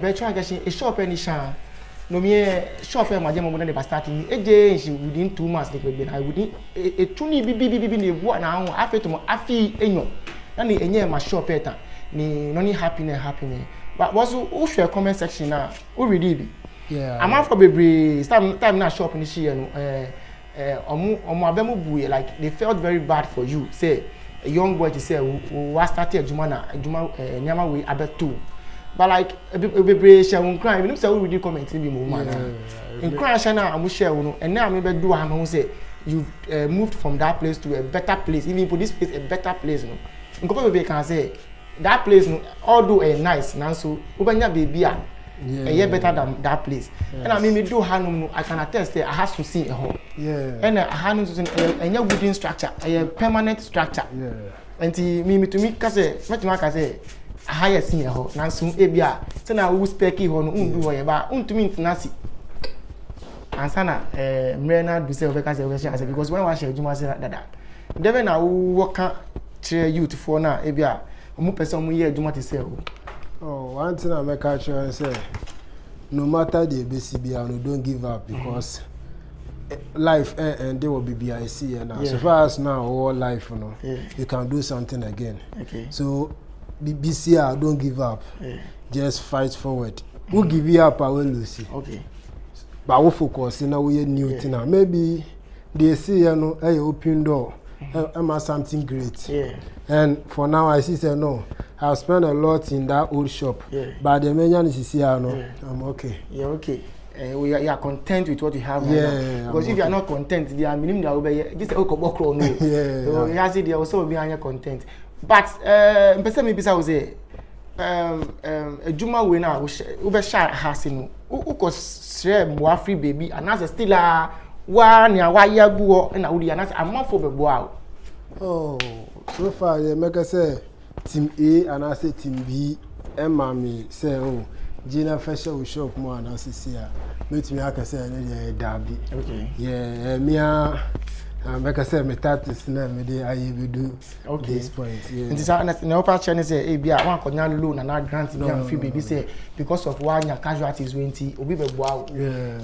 Be try get a shop any shan. No me shop my jam when they starting. Within 2 months they be I within a tuni bibi ne bo na ho afeto mo afi enyo. Na ne enye ma shop eta. Ni no ni happiness. But was who share comment section now? Who read it? Yeah. I'm out for baby time na shop in she no omo abemu buye like they felt very bad for you. Say a young boy to say who was started juma nyama we abetu. But like baby share won cry even say who read comment be mo man. In cry share na amu share no and now me be do am who say you moved from that place to a better place, even for this place a better place no. Nko baby can say that place no although nice now so ubanya baby a yeah, better than that place. Yes. And I mean, me do hanum. I can attest that I have to see a home. Yeah. And I hanum to a wooden structure, a permanent structure. Yeah. And me to me, cause much more cause a higher see a home. Nansu ebia. So now who speak hon do whatever. To me nasi. And sana mrena do say because when I share Juma say that. Then I work chair youth for now ebia. Mu person mu year Juma to say. Oh, one thing I make sure and say, no matter the BCB, don't give up because life and they will be BIC and so far as now all life, you can do something again. Okay. So BCR, don't give up. Just fight forward. Who give you up, I will lose. Okay. But we focus in our new thing now. Maybe they see a open door. Am something great. Yeah. And for now I see say no. I've spent a lot in that old shop. Yeah. But the main is here no. I'm okay. Yeah, okay. You are content with what you have right now. Because if you are not content, the minimum that will be just okobokro no. Yeah. So you have there also be any content. But person maybe say a Juma we now we be share house no. Who cause share more free baby and as still one ya wa yagu na we and I'm not for be boa. Oh, so far you make say Team A and I say Team B. Emma me say oh, Gina Fashion will shop more and I say here. Meet me I can say any derby. Okay. Yeah, me make I say me tatis na me dey I will do this point. Yeah. And this na upper channel say e bia wan konya loan and na grant me and free baby say because of one casualties 20 obi be boa. Yeah.